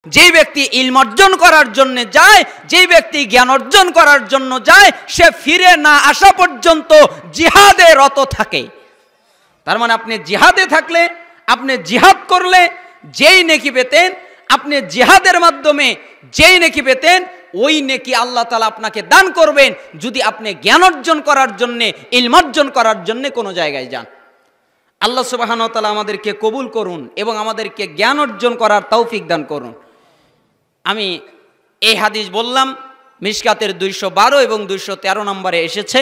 যেই ব্যক্তি ইলম অর্জন করার জন্য যায়, যেই ব্যক্তি জ্ঞান অর্জন করার জন্য যায়, সে ফিরে না আসা পর্যন্ত জিহাদে রত থাকে। তার মানে আপনি জিহাদে থাকলে, আপনি জিহাদ করলে যেই নেকি পেতেন, আপনি জিহাদের মাধ্যমে যেই নেকি পেতেন, ওই নেকি আল্লাহ তাআলা আপনাকে দান করবেন যদি আপনি জ্ঞান অর্জন করার জন্য, ইলম অর্জন করার জন্য কোনো জায়গায় যান। আল্লাহ সুবহানাহু ওয়া তাআলা আমাদেরকে কবুল করুন এবং আমাদেরকে জ্ঞান অর্জন করার তৌফিক দান করুন। আমি এই হাদিস বললাম, মিশকাতের 212 এবং 213 নম্বরে এসেছে,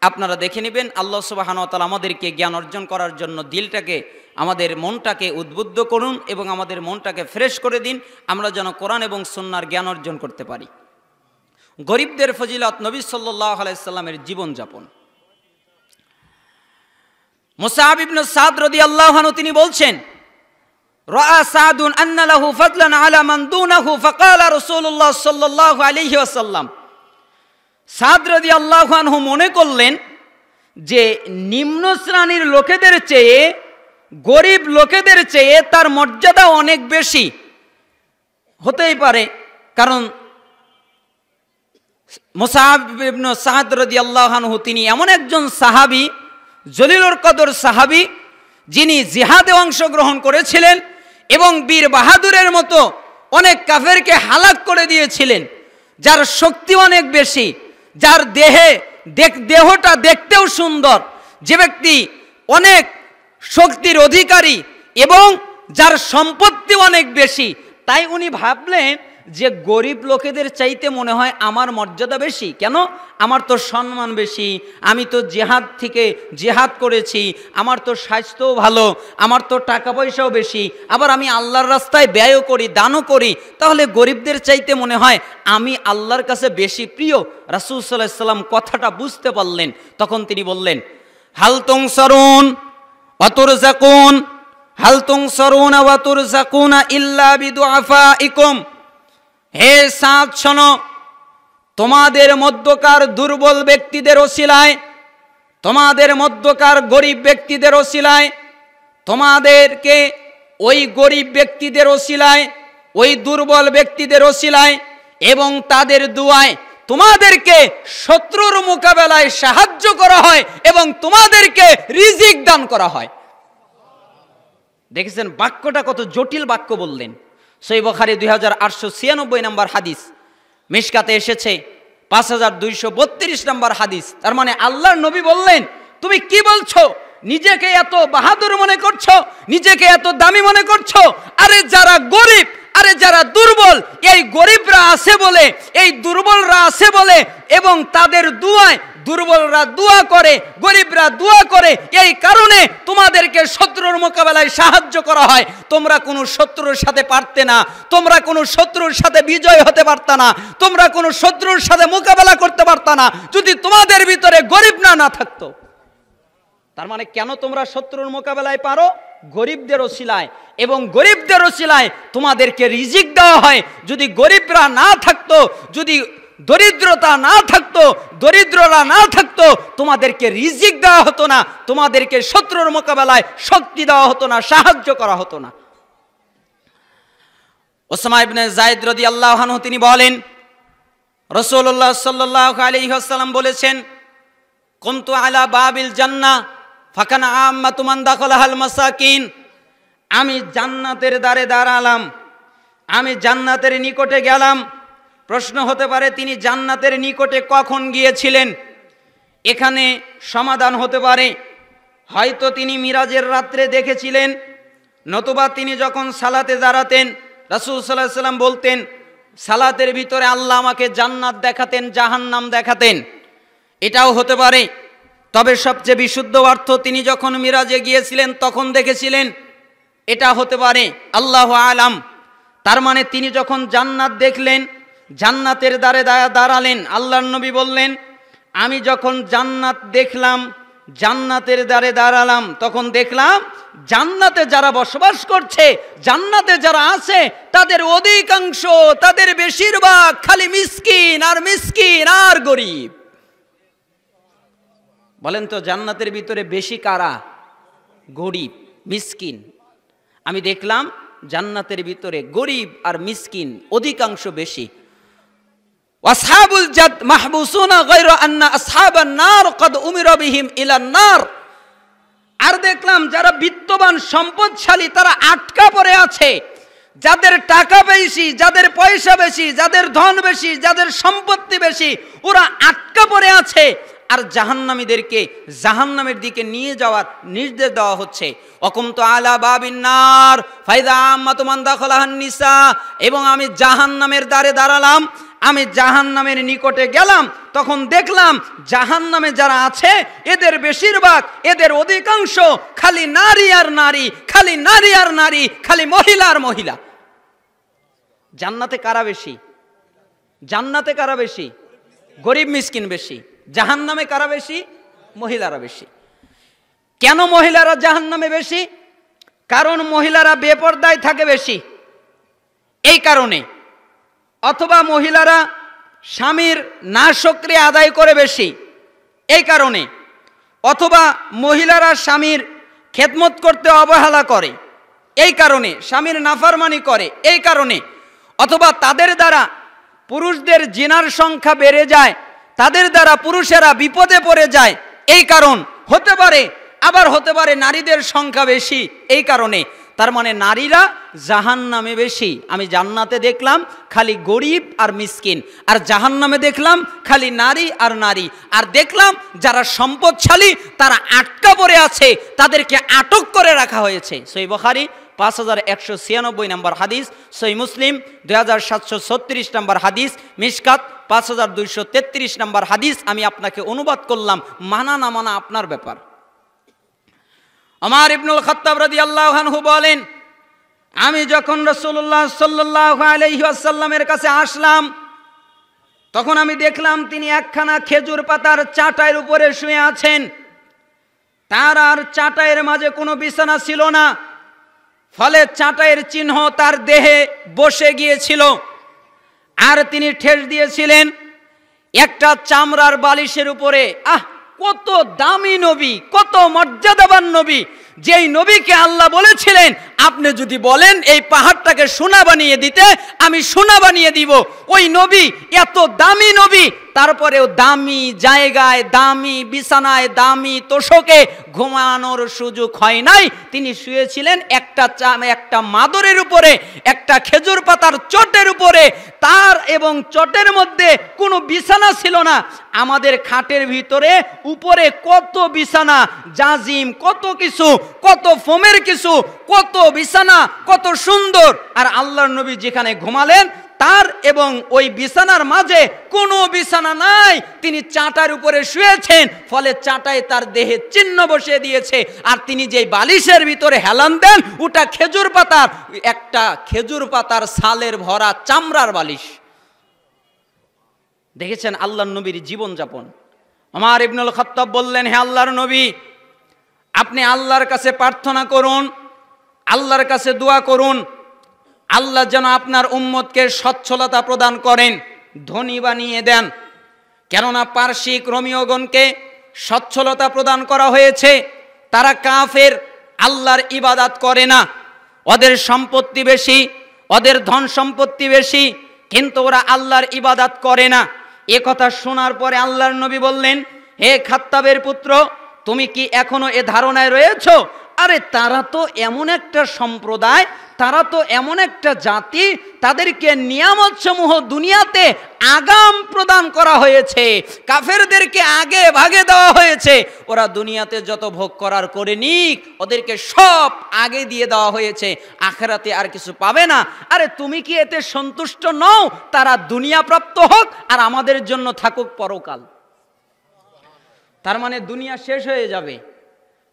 আপনারা দেখে নেবেন। আল্লাহ সুবহানাহু ওয়া তাআলা আমাদেরকে জ্ঞান অর্জন করার জন্য দিলটাকে, আমাদের মনটাকে উদ্বুদ্ধ করুন এবং আমাদের মনটাকে ফ্রেশ করে দিন, আমরা যেন কোরআন এবং সুন্নাহর জ্ঞান অর্জন করতে পারি। গরিবদের ফজিলত, নবী সাল্লাল্লাহু আলাইহি সাল্লামের জীবনযাপন। মুসআব ইবনে সাদ রাদিয়াল্লাহু আনহু তিনি বলছেন, রাআ সাদুন আন্না লাহু ফাদলান আলা মান দুনাহু ফাকালা রাসূলুল্লাহ সাল্লাল্লাহু আলাইহি ওয়াসাল্লাম। সাদ রাদিয়াল্লাহু আনহু মনে করলেন যে নিম্ন শ্রেণীর লোকেদের চেয়ে, গরিব লোকেদের চেয়ে তার মর্যাদা অনেক বেশি হতেই পারে, কারণ মুসআব ইবনে সাদ রাদিয়াল্লাহু আনহু তিনি এমন একজন সাহাবী, জলিলুল কদর সাহাবী, যিনি জিহাদে অংশগ্রহণ করেছিলেন এবং বীর বাহাদুরের মতো অনেক কাফেরকে হালাক করে দিয়েছিলেন, যার শক্তি অনেক বেশি, যার দেহটা দেখতেও সুন্দর, যে ব্যক্তি অনেক শক্তির অধিকারী এবং যার সম্পত্তি অনেক বেশি। তাই উনি ভাবলেন যে গরিব লোকেদের চাইতে মনে হয় আমার মর্যাদা বেশি। কেন? আমার তো সম্মান বেশি, আমি তো জিহাদ করেছি, আমার তো স্বাস্থ্যও ভালো, আমার তো টাকা পয়সাও বেশি, আবার আমি আল্লাহর রাস্তায় ব্যয়ও করি, দানও করি, তাহলে গরিবদের চাইতে মনে হয় আমি আল্লাহর কাছে বেশি প্রিয়। রাসূল সাল্লাল্লাহু আলাইহি ওয়াসাল্লাম কথাটা বুঝতে পারলেন, তখন তিনি বললেন, হাল তুনসারুন ওয়া তুরযাকুন, হাল তুনসারুনা ওয়া তুরযাকুনা ইল্লা বিদুআফাইকুম। হে সাদ শোনো, তোমাদের মধ্যকার দুর্বল ব্যক্তিদের ওসিলায়, তোমাদের মধ্যকার গরিব ব্যক্তিদের ওসিলায়, তোমাদেরকে ওই গরিব ব্যক্তিদের ওসিলায়, ওই দুর্বল ব্যক্তিদের ওসিলায় এবং তাদের দুয়ায় তোমাদেরকে শত্রুর মোকাবেলায় সাহায্য করা হয় এবং তোমাদেরকে রিজিক দান করা হয়। দেখেছেন বাক্যটা কত জটিল বাক্য বললেন। সহিহ বুখারী 2896 নম্বর হাদিস, মিশকাতে এসেছে 5232 নম্বর হাদিস। তার মানে আল্লাহর নবী বললেন, তুমি কি বলছো? নিজেকে এত বাহাদুর মনে করছো, নিজেকে এত দামি মনে করছো? আরে যারা গরিব, আরে যারা দুর্বল, এই গরিবরা আছে বলে, এই দুর্বলরা আছে বলে এবং তাদের দুয়ায় দুর্বলরা দোয়া করে, গরিবরা দোয়া করে, এই কারণে তোমাদেরকে শত্রুর মোকাবেলায় সাহায্য করা হয়। তোমরা কোনো শত্রুর সাথে পারতে না, তোমরা কোনো শত্রুর সাথে বিজয় হতে পারতা না, তোমরা কোনো শত্রুর সাথে মোকাবেলা করতে পারতা না যদি তোমাদের ভিতরে গরিব না থাকতো। তার মানে কেন তোমরা শত্রুর মোকাবেলায় পারো? গরিবদের ওসিলায়, এবং গরিবদের ওসিলায় তোমাদেরকে রিজিক দেওয়া হয়। যদি গরিবরা না থাকতো, যদি দরিদ্রতা না থাকতো, দরিদ্ররা না থাকতো, তোমাদেরকে রিজিক দেওয়া হতো না, তোমাদেরকে শত্রুর মোকাবেলায় শক্তি দেওয়া হতো না, সাহায্য করা হতো না। উসামা ইবনে যায়েদ রাদিয়াল্লাহু আনহু তিনি বলেন, রাসূলুল্লাহ সাল্লাল্লাহু আলাইহি ওয়াসাল্লাম বলেছেন, কুনতু আলা বাবিল জান্নাহ ফাকানা আম্মাতু মান দাখালাহাল মাসাকিন। আমি জান্নাতের দ্বারে দাঁড়ালাম, আমি জান্নাতের নিকটে গেলাম। প্রশ্ন হতে পারে তিনি জান্নাতের নিকটে কখন গিয়েছিলেন? এখানে সমাধান হতে পারে, হয়তো তিনি মিরাজের রাত্রে দেখেছিলেন, নতুবা তিনি যখন সালাতে দাঁড়াতেন রাসূল সাল্লাল্লাহু আলাইহি ওয়াসাল্লাম বলতেন, সালাতের ভিতরে আল্লাহ আমাকে জান্নাত দেখাতেন, জাহান্নাম দেখাতেন, এটাও হতে পারে। তবে সবচেয়ে বিশুদ্ধ অর্থ তিনি যখন মিরাজে গিয়েছিলেন তখন দেখেছিলেন, এটা হতে পারে, আল্লাহু আলাম। তার মানে তিনি যখন জান্নাত দেখলেন, জান্নাতের দ্বারে দাঁড়ালেন, আল্লাহর নবী বললেন, আমি যখন জান্নাত দেখলাম, জান্নাতের দ্বারে দাঁড়ালাম, তখন দেখলাম জান্নাতে যারা বসবাস করছে, জান্নাতে যারা আছে, তাদের অধিকাংশ, তাদের বেশিরভাগ খালি মিসকিন আর মিসকিন আর গরিব। বলেন তো জান্নাতের ভিতরে বেশি কারা? গরিব, মিসকিন। আমি দেখলাম জান্নাতের ভিতরে গরিব আর মিসকিন অধিকাংশ বেশি। ওয়াসহাবুল জাদ মাহবুসুনা গায়রা আন্না আসহাবান নার ক্বাদ উমিরা বিহিম ইলান নার। আর দেখলাম যারা বিত্তবান সম্পদশালী তারা আটকা পড়ে আছে। যাদের টাকা বেশি, যাদের পয়সা বেশি, যাদের ধন বেশি, যাদের সম্পত্তি বেশি, ওরা আটকা পড়ে আছে। আর জাহান্নামীদেরকে জাহান্নামের দিকে নিয়ে যাওয়ার নির্দেশ দেওয়া হচ্ছে। অকুমতু আলা বাবিন নার ফাইদা আম্মাতু মান দাখালাহান নিসা। এবং আমি জাহান্নামের দ্বারে দাঁড়ালাম, আমি জাহান্নামের নিকটে গেলাম, তখন দেখলাম জাহান্নামে যারা আছে এদের বেশিরভাগ, এদের অধিকাংশ খালি নারী আর নারী, খালি নারী আর নারী, খালি মহিলা আর মহিলা। জান্নাতে কারা বেশি? জান্নাতে কারা বেশি? গরিব মিসকিন বেশি। জাহান্নামে কারা বেশি? মহিলারা বেশি। কেন মহিলারা জাহান্নামে বেশি? কারণ মহিলারা বেপরদায় থাকে বেশি, এই কারণে। অথবা মহিলারা স্বামীর নাশকরিয়া আদায় করে বেশি, এই কারণে। অথবা মহিলারা স্বামীর খেদমত করতে অবহেলা করে, এই কারণে। স্বামীর নাফরমানি করে, এই কারণে। অথবা তাদের দ্বারা পুরুষদের জিনার সংখ্যা বেড়ে যায়, তাদের দ্বারা পুরুষেরা বিপদে পড়ে যায়, এই কারণ হতে পারে। আবার হতে পারে নারীদের সংখ্যা বেশি, এই কারণে। তার মানে নারীরা জাহান্নামে বেশি। আমি জান্নাতে দেখলাম খালি গরিব আর মিসকিন, আর জাহান্নামে দেখলাম খালি নারী আর নারী। আর দেখলাম যারা সম্পদশালী তারা আটকা পড়ে আছে, তাদেরকে আটক করে রাখা হয়েছে। সহিহ বুখারী 5196 নম্বর হাদিস, সহিহ মুসলিম 2736 নম্বর হাদিস, মিশকাত 5233 নম্বর হাদিস। আমি আপনাকে অনুবাদ করলাম, মানা না মানা আপনার ব্যাপার। ওমর ইবনুল খাত্তাব রাদিয়াল্লাহু আনহু বলেন, আমি যখন রাসূলুল্লাহ সাল্লাল্লাহু আলাইহি ওয়াসাল্লামের কাছে আসলাম, তখন আমি দেখলাম তিনি একখানা খেজুর পাতার চাটাইয়ের উপরে শুয়ে আছেন। তার আর চাটাইয়ের মাঝে কোনো বিছানা ছিল না, ফলে চাটাইয়ের চিহ্ন তার দেহে বসে গিয়েছিল। আর তিনি ঠেস দিয়েছিলেন একটা চামড়ার বালিশের উপরে। কত দামি নবী, কত মর্যাদাবান নবী, যেই নবীকে আল্লাহ বলেছিলেন আপনি যদি বলেন এই পাহাড়টাকে সোনা বানিয়ে দিতে, আমি সোনা বানিয়ে দিব। ওই নবী এত দামি নবী, তারপরেও দামি জায়গায়, দামি বিছানায়, দামি তোষকে ঘুমানোর সুযোগ হয় নাই। তিনি শুয়েছিলেন একটা মাদরের উপরে, একটা খেজুর পাতার চটের উপরে। তার এবং চটের মধ্যে কোনো বিছানা ছিল না। আমাদের খাটের ভিতরে উপরে কত বিছানা, জাজিম, কত কিছু, কত ফোমের কিছু, কত বিছানা, কত সুন্দর। আর আল্লাহর নবী যেখানে ঘুমালেন তার এবং ওই বিছানার মাঝে কোনো বিছানা নাই। তিনি চাটার উপরে শুয়েছেন, ফলে চাটায় তার দেহে চিহ্ন বসিয়ে দিয়েছে। আর তিনি যে বালিশের ভিতরে হেলান দেন ওটা খেজুর পাতার, একটা খেজুর পাতার ছালের ভরা চামড়ার বালিশ। দেখেছেন আল্লাহর নবীর জীবনযাপন। ওমর ইবনুল খাত্তাব বললেন, হে আল্লাহর নবী, আপনি আল্লাহর কাছে প্রার্থনা করুন, আল্লাহর কাছে দোয়া করুন, আল্লাহ যেন আপনার উম্মতকে সচ্ছলতা প্রদান করেন, ধনী বানিয়ে দেন। কেননা পারসিক রোমিওগণকে সচ্ছলতা প্রদান করা হয়েছে। তারা কাফের, আল্লাহর ইবাদত করে না, ওদের সম্পত্তি বেশি, ওদের ধন সম্পত্তি বেশি, কিন্তু ওরা আল্লাহর ইবাদত করে না। এ কথা শোনার পরে আল্লাহর নবী বললেন, হে খাত্তাবের পুত্র, তুমি কি এখনো এ ধারণায় রয়েছো? আরে তারা তো এমন একটা সম্প্রদায়, তারা তো এমন একটা জাতি, তাদেরকে নিয়ামত সমূহ দুনিয়াতে আগাম প্রদান করা হয়েছে, কাফেরদেরকে আগে ভাগে দেওয়া হয়েছে। ওরা দুনিয়াতে যত ভোগ করার করে নিক, ওদেরকে সব আগে দিয়ে দেওয়া হয়েছে, আখিরাতে আর কিছু পাবে না। আরে তুমি কি এতে সন্তুষ্ট নও? তারা দুনিয়া প্রাপ্ত হোক আর আমাদের জন্য থাকুক পরকাল। তার মানে দুনিয়া শেষ হয়ে যাবে,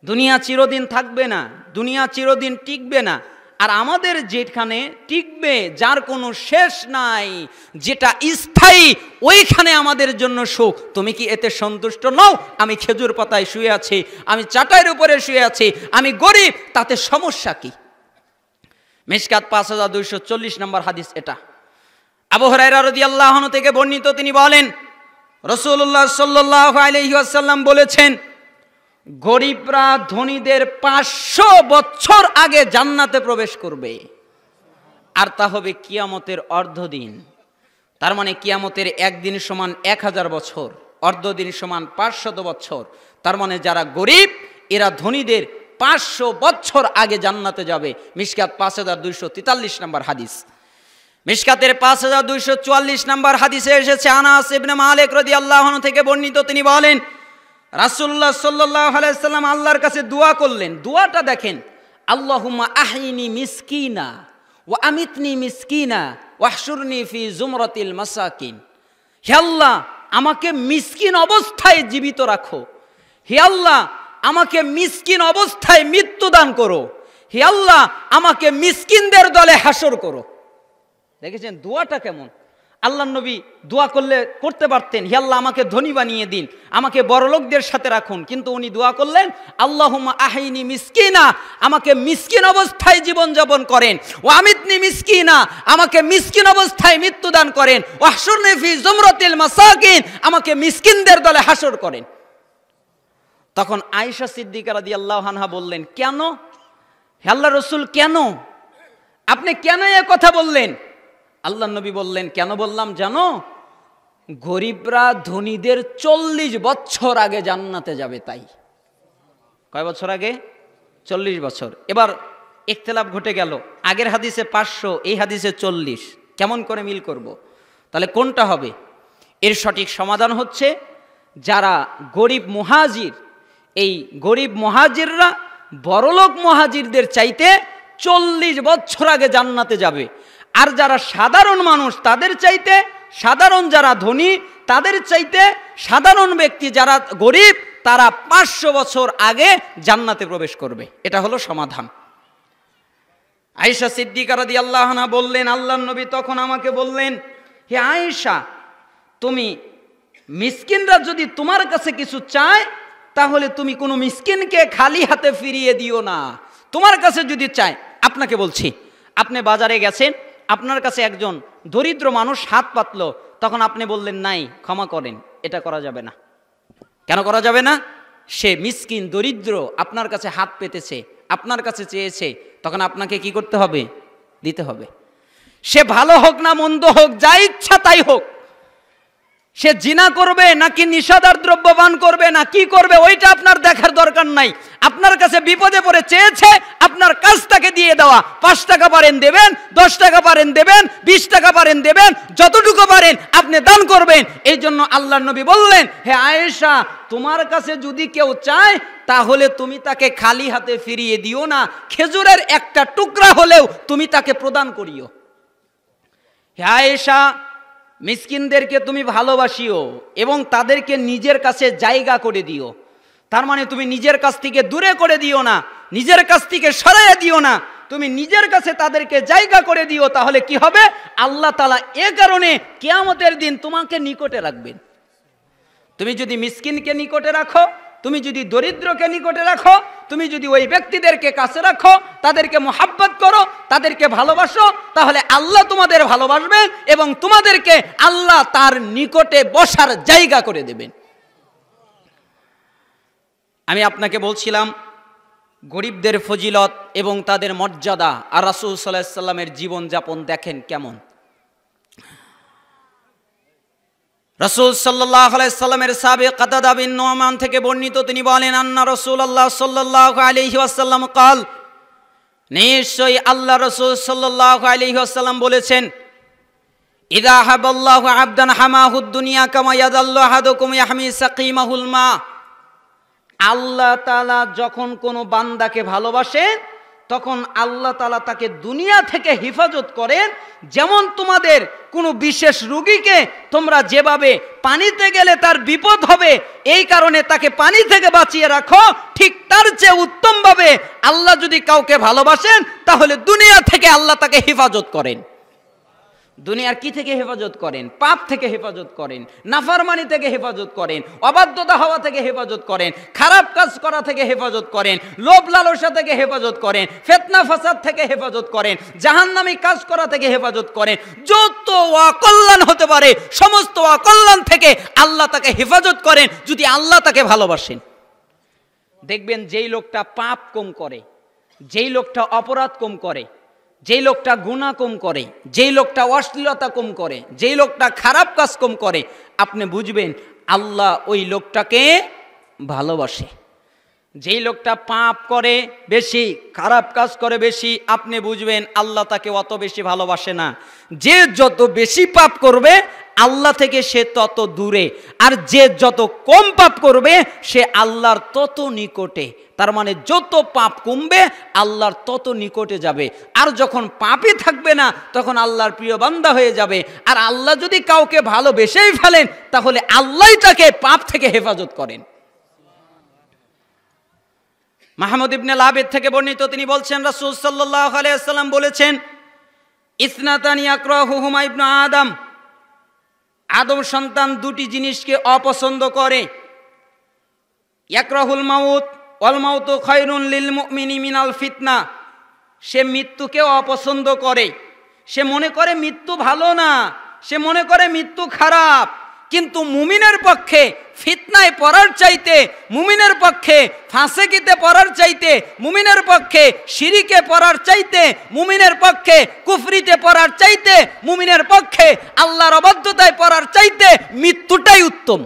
দুনিয়া চিরদিন থাকবে না, দুনিয়া চিরদিন টিকবে না। আর আমাদের যেখানে টিকবে, যার কোনো শেষ নাই, যেটা স্থায়ী, ওইখানে আমাদের জন্য সুখ। তুমি কি এতে সন্তুষ্ট নও? আমি খেজুর পাতায় শুয়ে আছি, আমি চাটাইয়ের উপরে শুয়ে আছি, আমি গরিব, তাতে সমস্যা কি? মিশকাত 5240 নম্বর হাদিস এটা। আবু হুরায়রা রাদিয়াল্লাহু আনহু থেকে বর্ণিত, তিনি বলেন রাসূলুল্লাহ সাল্লাল্লাহু আলাইহি ওয়াসাল্লাম বলেছেন, গরিবরা ধনীদের 500 বছর আগে জান্নাতে প্রবেশ করবে। আর তা হবে কিয়ামতের অর্ধদিন। তার মানে কিয়ামতের একদিন সমান 1000 বছর, অর্ধদিন সমান 500 বছর। তার মানে যারা গরিব এরা ধনীদের 500 বছর আগে জান্নাতে যাবে। মিশকাত 5243 নম্বর হাদিস। মিশকাতের 5244 নম্বর হাদিসে এসেছে, আনাস ইবনে মালিক রাদিয়াল্লাহু আনহু থেকে বর্ণিত, তিনি বলেন রাসূলুল্লাহ সাল্লাল্লাহু আলাইহি ওয়াসাল্লাম আল্লাহর কাছে দোয়া করলেন। দোয়াটা দেখেন, আল্লাহুম্মা আহিনি মিসকিনা ওয়া আমিতনি মিসকিনা ওয়াহশুরনি ফি জুমরাতিল মাসাকিন। হে আল্লাহ, আমাকে মিসকিন অবস্থায় জীবিত রাখো। হে আল্লাহ, আমাকে মিসকিন অবস্থায় মৃত্যু দান করো। হে আল্লাহ, আমাকে মিসকিনদের দলে হাসর করো। দেখেছেন দোয়াটা কেমন? আল্লাহর নবী দোয়া করতে পারতেন, হে আল্লাহ আমাকে ধনী বানিয়ে দিন, আমাকে বড়লোকদের সাথে রাখুন, কিন্তু উনি দোয়া করলেন আল্লাহুম্মা আহিনি মিসকিনা, আমাকে মিসকিন অবস্থায় জীবনযাপন করেন, ওয়া আমিতনি মিসকিনা, আমাকে মিসকিন অবস্থায় মৃত্যুদান করেন, ওয়াহশুরনি ফি জুমরাতিল মাসাকিন, আমাকে মিসকিনদের দলে হাসর করেন। তখন আয়েশা সিদ্দিকা রাদিয়াল্লাহু আনহা বললেন, কেন হে আল্লাহর রাসূল, কেন আপনি কেন এ কথা বললেন? আল্লাহ নবী বললেন, কেন বললাম জানো? গরিবরা ধনীদের 40 বছর আগে জান্নাতে যাবে। তাই কয় বছর আগে? 40 বছর। এবার ইখতিলাফ ঘটে গেল, আগের হাদিসে 500, এই হাদিসে 40, কেমন করে মিল করব? তাহলে কোনটা হবে? এর সঠিক সমাধান হচ্ছে, যারা গরিব মুহাজির, এই গরিব মুহাজিররা বড়লোক মুহাজিরদের চাইতে 40 বছর আগে জান্নাতে যাবে। আর যারা সাধারণ মানুষ তাদের চাইতে, সাধারণ যারা ধনী তাদের চাইতে সাধারণ ব্যক্তি যারা গরিব তারা 500 বছর আগে জান্নাতে প্রবেশ করবে। এটা হলো সমাধান। আয়েশা সিদ্দিকা রাদিয়াল্লাহু আনহা বললেন, আল্লাহর নবী তখন আমাকে বললেন, হে আয়েশা, তুমি মিসকিনরা যদি তোমার কাছে কিছু চায় তাহলে তুমি কোনো মিসকিনকে খালি হাতে ফিরিয়ে দিও না। তোমার কাছে যদি চায়, আপনাকে বলছি, আপনি বাজারে গেছেন, আপনার কাছে একজন দরিদ্র মানুষ হাত পাতলো, তখন আপনি বললেন নাই ক্ষমা করেন, এটা করা যাবে না। কেন করা যাবে না? সে মিসকিন দরিদ্র আপনার কাছে হাত পেতেছে, আপনার কাছে চেয়েছে, তখন আপনাকে কি করতে হবে? দিতে হবে। সে ভালো হোক না মন্দ হোক, যা ইচ্ছা তাই হোক, সে জিনা করবে নাকি নিষাদার দ্রব্য পান করবে না কি করবে, ওইটা আপনার দেখার দরকার নাই। আপনার কাছে বিপদে পড়ে চেয়েছে, আপনার কাজ তাকে দিয়ে দেওয়া। 5 টাকা পারেন দেবেন, 10 টাকা পারেন দেবেন, 20 টাকা পারেন দেবেন, যতটুকু পারেন আপনি দান করবেন। এই জন্য আল্লাহর নবী বললেন, হে আয়েশা, তোমার কাছে যদি কেউ চায় তাহলে তুমি তাকে খালি হাতে ফিরিয়ে দিও না, খেজুরের একটা টুকরা হলেও তুমি তাকে প্রদান করিও। হে আয়েশা, মিসকিনদেরকে তুমি ভালোবাসিও এবং তাদেরকে নিজের কাছে জায়গা করে দিও। তার মানে তুমি নিজের কাছ থেকে দূরে করে দিও না, নিজের কাছ থেকে সরাইয়া দিও না, তুমি নিজের কাছে তাদেরকে জায়গা করে দিও। তাহলে কি হবে? আল্লাহ তাআলা এ কারণে কিয়ামতের দিন তোমাকে নিকটে রাখবেন। তুমি যদি মিসকিনকে নিকটে রাখো, তুমি যদি দরিদ্রকে নিকটে রাখো, তুমি যদি ওই ব্যক্তিদেরকে কাছে রাখো, তাদেরকে মোহাব্বত করো, তাদেরকে ভালোবাসো, তাহলে আল্লাহ তোমাদের ভালোবাসবেন এবং তোমাদেরকে আল্লাহ তার নিকটে বসার জায়গা করে দেবেন। আমি আপনাকে বলছিলাম গরিবদের ফজিলত এবং তাদের মর্যাদা, আর রাসূল সাল্লাল্লাহু আলাইহি সাল্লামের জীবনযাপন দেখেন কেমন। রাসূল সাল্লাল্লাহু আলাইহি সাল্লামের সাহাবী কাতাদা বিন নুমান থেকে বর্ণিত, তিনি বলেন, আন্না রাসূলুল্লাহ সাল্লাল্লাহু আলাইহি ওয়াসাল্লাম قال, নিশ্চয়ই আল্লাহ রাসূল সাল্লাল্লাহু আলাইহি ওয়াসাল্লাম বলেছেন, ইযা হাবাল্লাহু আবদান হামাহুদ দুনিয়া কামা ইয়াদাল্লু আহাদুকুম ইয়াহমি সাকিমাহুল মা। আল্লাহ তাআলা যখন কোনো বান্দাকে ভালোবাসেন তখন আল্লাহ তাআলা তাকে দুনিয়া থেকে হেফাজত করেন। যেমন তোমাদের কোনো বিশেষ রোগীকে তোমরা যেভাবে পানিতে গেলে তার বিপদ হবে এই কারণে তাকে পানি থেকে বাঁচিয়ে রাখো, ঠিক তার চেয়ে উত্তমভাবে আল্লাহ যদি কাউকে ভালোবাসেন তাহলে দুনিয়া থেকে আল্লাহ তাকে হেফাজত করেন। দুনিয়ার কি থেকে হেফাজত করেন? পাপ থেকে হেফাজত করেন, নাফরমানি থেকে হেফাজত করেন, অবাধ্যতা হওয়া থেকে হেফাজত করেন, খারাপ কাজ করা থেকে হেফাজত করেন, লোভ লালসা থেকে হেফাজত করেন, ফিতনা ফাসাদ থেকে হেফাজত করেন, জাহান্নামী কাজ করা থেকে হেফাজত করেন। যত অকল্যাণ হতে পারে সমস্ত অকল্যাণ থেকে আল্লাহ তাকে হেফাজত করেন যদি আল্লাহ তাকে ভালোবাসেন। দেখবেন যেই লোকটা পাপ কম করে, যেই লোকটা অপরাধ কম করে, যেই লোকটা গুনাহ কম করে, যেই লোকটা অশ্লীলতা কম করে, যেই লোকটা খারাপ কাজ কম করে, আপনি বুঝবেন আল্লাহ ওই লোকটাকে ভালোবাসে। যেই লোকটা পাপ করে বেশি, খারাপ কাজ করে বেশি, আপনি বুঝবেন আল্লাহ তাকে অত বেশি ভালোবাসে না। যে যত বেশি পাপ করবে আল্লাহ থেকে সে তত দূরে, আর যে যত কম পাপ করবে সে আল্লাহর তত নিকটে। তার মানে যত পাপ কমবে আল্লাহর তত নিকটে যাবে, আর যখন পাপই থাকবে না তখন আল্লাহর প্রিয় বান্দা হয়ে যাবে। আর আল্লাহ যদি কাউকে ভালোবেসেই ফেলেন তাহলে আল্লাহই তাকে পাপ থেকে হেফাজত করেন। মাহমুদ ইবনে লাবিদ থেকে বর্ণিত, তিনি বলছেন রাসূল সাল্লাল্লাহু আলাইহি ওয়াসাল্লাম বলেছেন, ইসনাতানি ইয়াকরাহুহুমা ইবনু আদম, আদম সন্তান দুটি জিনিসকে অপছন্দ করে। ইয়াকরাহুল মাউত ওয়াল মাউতু খায়রুন লিল মুমিনি মিনাল ফিতনা, সে মৃত্যুকে অপছন্দ করে। সে মনে করে মৃত্যু ভালো না, সে মনে করে মৃত্যু খারাপ। কিন্তু মুমিনের পক্ষে ফিতনায় পড়ার চাইতে, মুমিনের পক্ষে ফাসিকিতে পড়ার চাইতে, মুমিনের পক্ষে শিরিকে পড়ার চাইতে, মুমিনের পক্ষে কুফরিতে পড়ার চাইতে, মুমিনের পক্ষে আল্লাহর অবাধ্যতায় পড়ার চাইতে মৃত্যুটাই উত্তম।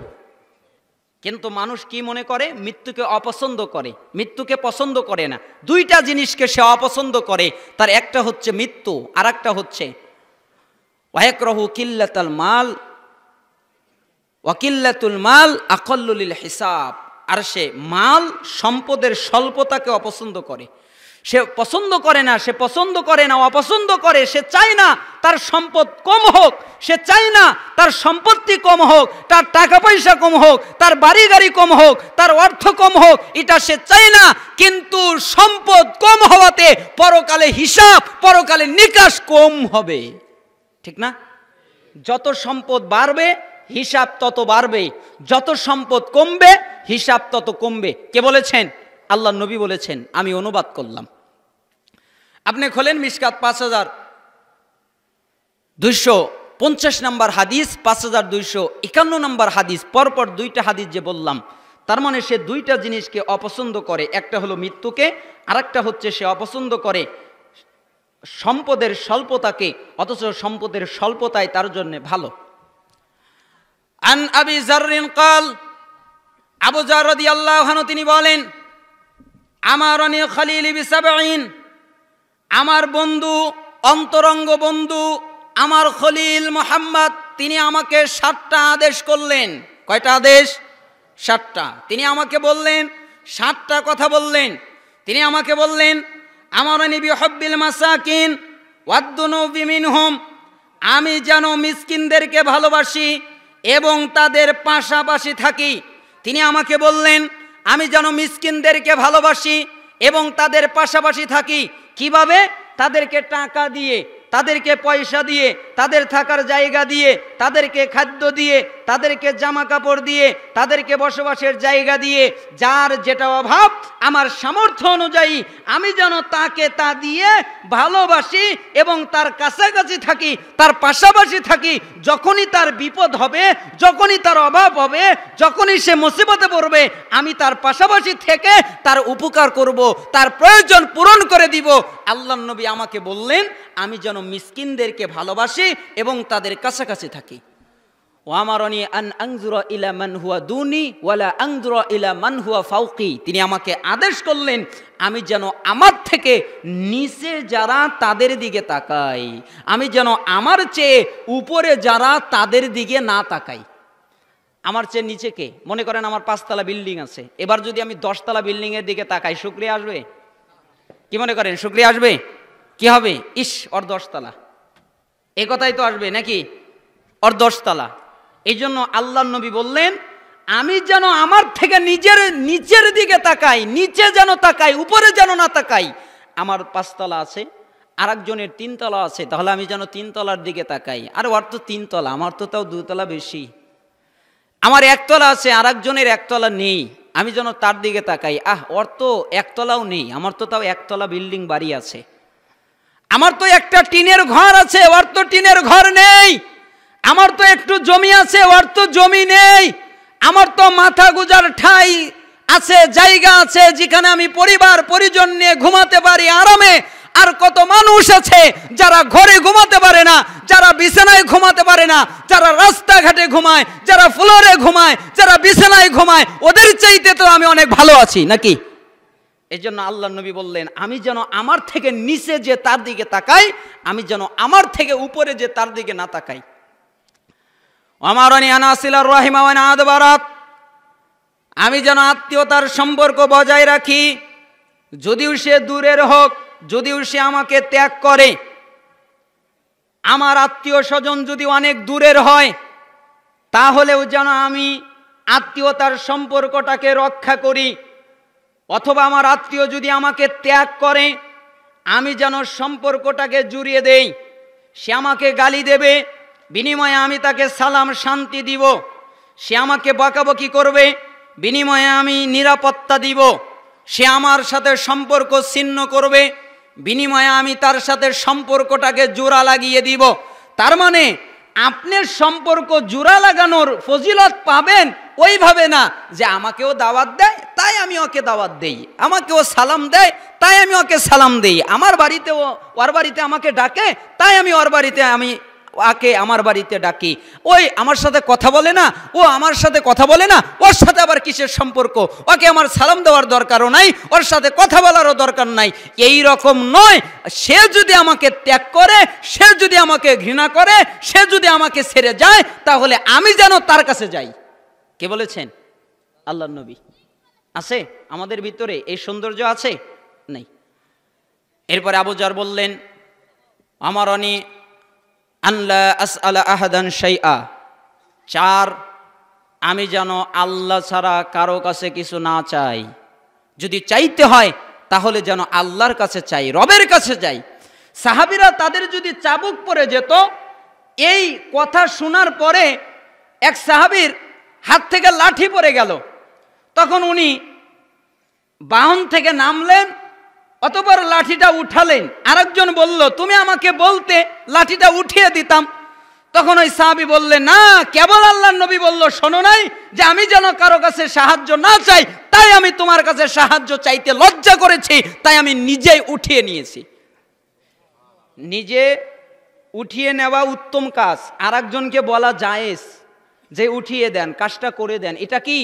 কিন্তু মানুষ কি মনে করে? মৃত্যুকে অপছন্দ করে, মৃত্যুকে পছন্দ করে না। দুইটা জিনিসকে সে অপছন্দ করে, তার একটা হচ্ছে মৃত্যু, আর একটা হচ্ছে ওয়ায়াকরাহু কিল্লাতাল মাল ওয়াকিল্লাতুল মাল আকাল্লু লিল হিসাব, আর সে মাল সম্পদের স্বল্পতাকে অপছন্দ করে। সে পছন্দ করে না, সে পছন্দ করে না, অপছন্দ করে। সে চায় না তার সম্পদ কম হোক, সে চায় না তার সম্পত্তি কম হোক, তার টাকা পয়সা কম হোক, তার বাড়ি গাড়ি কম হোক, তার অর্থ কম হোক, এটা সে চায় না। কিন্তু সম্পদ কম হওয়াতে পরকালে হিসাব, পরকালে নিকাশ কম হবে, ঠিক না? যত সম্পদ বাড়বে হিসাব তত বাড়বে, যত সম্পদ কমবে হিসাব তত কমবে। কে বলেছেন? আল্লাহ নবী বলেছেন, আমি অনুবাদ করলাম। আপনি খোলেন মিশকাত 5250 নম্বর হাদিস, 5251 নম্বর হাদিস, পরপর দুইটা হাদিস যে বললাম, তার মানে সে দুইটা জিনিসকে অপছন্দ করে। একটা হলো মৃত্যুকে, আর একটা হচ্ছে সে অপছন্দ করে সম্পদের স্বল্পতাকে, অথচ সম্পদের স্বল্পতাই তার জন্য ভালো। আন আবি যাররিন ক্বাল, আবু যার রাদিয়াল্লাহু আনহু তিনি বলেন, আমারানি খলিলি বিসাবঈন, আমার বন্ধু, অন্তরঙ্গ বন্ধু, আমার খলিল মুহাম্মদ, তিনি আমাকে 7টা আদেশ করলেন। কয়টা আদেশ? 7টা। তিনি আমাকে বললেন, 7টা কথা বললেন। তিনি আমাকে বললেন, আমারানি বিহুব্বিল মাসাকিন ওয়াদ-দুনুবি মিনহুম, আমি যেন মিসকিনদেরকে ভালোবাসি এবং তাদের পাশাপাশি থাকি। তিনি আমাকে বললেন আমি যেন মিসকিনদেরকে ভালোবাসি এবং তাদের পাশাপাশি থাকি। কিভাবে? তাদেরকে টাকা দিয়ে, তাদেরকে পয়সা দিয়ে, তাদের থাকার জায়গা দিয়ে, তাদেরকে খাদ্য দিয়ে, তাদেরকে জামা কাপড় দিয়ে, তাদেরকে বসবাসের জায়গা দিয়ে, যার যেটা অভাব আমার সামর্থ্য অনুযায়ী আমি যেন তাকে তা দিয়ে ভালোবাসি এবং তার কাছাকাছি থাকি, তার পাশাপাশি থাকি। যখনই তার বিপদ হবে, যখনই তার অভাব হবে, যখনই সে মুসিবতে পড়বে, আমি তার পাশাপাশি থেকে তার উপকার করব, তার প্রয়োজন পূরণ করে দিব। আল্লাহর নবী আমাকে বললেন আমি যেন মিসকিনদেরকে ভালোবাসি এবং তাদের কাছাকাছি থাকি। ওয়ামারানি আন আনজুরা ইলা মান হুয়া দুনি ওয়ালা আনজুরা ইলা মান হুয়া ফাওকি, তিনি আমাকে আদেশ করলেন আমি যেন আমার থেকে নিচে যারা তাদের দিকে তাকাই, আমি যেন আমার চেয়ে উপরে যারা তাদের দিকে না তাকাই। আমার চেয়ে নিচে কে? মনে করেন আমার 5তলা বিল্ডিং আছে, এবার যদি আমি 10তলা বিল্ডিং এর দিকে তাকাই, শুকরিয়া আসবে? কি মনে করেন শুকরিয়া আসবে? কি হবে? ইস, ওর 10তলা, এ কথাই তো আসবে নাকি? ওর 10তলা। এই জন্য আল্লাহর নবী বললেন আমি যেন আমার থেকে নিচের দিকে তাকাই, নিচে যেন তাকাই, উপরে যেন না তাকাই। আমার 5তলা আছে, আর একজনের 3তলা আছে, তাহলে আমি যেন 3তলার দিকে তাকাই। আর ওর তো 3তলা, আমার তো তাও 2তলা বেশি। আমার 1তলা আছে, আর একজনের 1তলা নেই, আমি যেন তার দিকে তাকাই। ওর তো 1তলাও নেই, আমার তো তাও 1তলা বিল্ডিং বাড়ি আছে। আমার তো একটা টিনের ঘর আছে, ওর তো টিনের ঘর নেই। আমার তো একটু জমি আছে, ওর তো জমি নেই। আমার তো মাথা গুজার ঠাই আছে, জায়গা আছে যেখানে আমি পরিবার পরিজন নিয়ে ঘুমাতে পারি আরামে। আর কত মানুষ আছে যারা ঘরে ঘুমাতে পারে না, যারা বিছানায় ঘুমাতে পারে না, যারা রাস্তাঘাটে ঘুমায়, যারা ফ্লোরে ঘুমায়, যারা বিছানায় ঘুমায়, ওদের চাইতে তো আমি অনেক ভালো আছি নাকি? এই জন্য আল্লাহ নবী বললেন, আমি যেন আমার থেকে নিচে যে তার দিকে তাকাই, আমি যেন আমার থেকে উপরে যে তার দিকে না তাকাই। আমারনি আনাসিলার রাহিমা ওয়া আদবারাত, আমি যেন আত্মীয়তার সম্পর্ক বজায় রাখি, যদিও সে দূরের হোক, যদিও সে আমাকে ত্যাগ করে। আমার আত্মীয় স্বজন যদি অনেক দূরের হয়, তাহলেও যেন আমি আত্মীয়তার সম্পর্কটাকে রক্ষা করি। অথবা আমার আত্মীয় যদি আমাকে ত্যাগ করে, আমি যেন সম্পর্কটাকে জুড়িয়ে দেই। সে আমাকে গালি দেবে, বিনিময়ে আমি তাকে সালাম শান্তি দিব। সে আমাকে বকাবকি করবে, বিনিময়ে আমি নিরাপত্তা দিব। সে আমার সাথে সম্পর্ক ছিন্ন করবে, বিনিময়ে আমি তার সাথে সম্পর্কটাকে জোড়া লাগিয়ে দিব। তার মানে আপনার সম্পর্ক জোড়া লাগানোর ফজিলত পাবেন ওইভাবে না যে আমাকেও দাওয়াত দেয় তাই আমি ওকে দাওয়াত দেই, আমাকেও সালাম দেয় তাই আমি ওকে সালাম দেই, আমার বাড়িতেও ওর বাড়িতে আমাকে ডাকে তাই আমি ওর বাড়িতে আমি ওকে আমার বাড়িতে ডাকি। ওই আমার সাথে কথা বলে না, ও আমার সাথে কথা বলে না, ওর সাথে আবার কিসের সম্পর্ক? ওকে আমার সালাম দেওয়ার দরকারও নাই, ওর সাথে কথা বলারও দরকার নাই। এই রকম নয়। সে যদি আমাকে ত্যাগ করে, সে যদি আমাকে ঘৃণা করে, সে যদি আমাকে ছেড়ে যায়, তাহলে আমি যেন তার কাছে যাই। কে বলেছেন? আল্লাহর নবী। আছে আমাদের ভিতরে এই সৌন্দর্য আছে? নেই। এরপরে আবু জার বললেন, আমারনি আল্লাহ আসআলা আহাদান শাইআ, 4, আমি যেন আল্লাহ ছাড়া কারো কাছে কিছু না চাই। যদি চাইতে হয় তাহলে যেন আল্লাহর কাছে চাই, রবের কাছে যাই। সাহাবীরা তাদের যদি চাবুক পড়ে যেত, এই কথা শোনার পরে এক সাহাবীর হাত থেকে লাঠি পড়ে গেল, তখন উনি বাহন থেকে নামলেন, অতঃপর লাঠিটা উঠালেন। আরেকজন বলল, তুমি আমাকে বলতে লাঠিটা উঠিয়ে দিতাম। তখন ওই সাহাবী বললেন, না, কেবল আল্লাহর নবী বলল শোনো নাই যে আমি যেন কারো কাছে সাহায্য না চাই, তাই আমি তোমার কাছে সাহায্য চাইতে লজ্জা করেছি, তাই আমি নিজেই উঠিয়ে নিয়েছি। নিজে উঠিয়ে নেওয়া উত্তম কাজ, আরেকজনকে বলা জায়েজ যে উঠিয়ে দেন, কাজটা করে দেন, এটা কি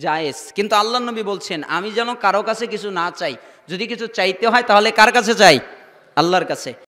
জায়েজ। কিন্তু আল্লাহর নবী বলছেন আমি যেন কারো কাছে কিছু না চাই, যদি কিছু চাইতে হয় তাহলে কার কাছে চাই? আল্লাহর কাছে।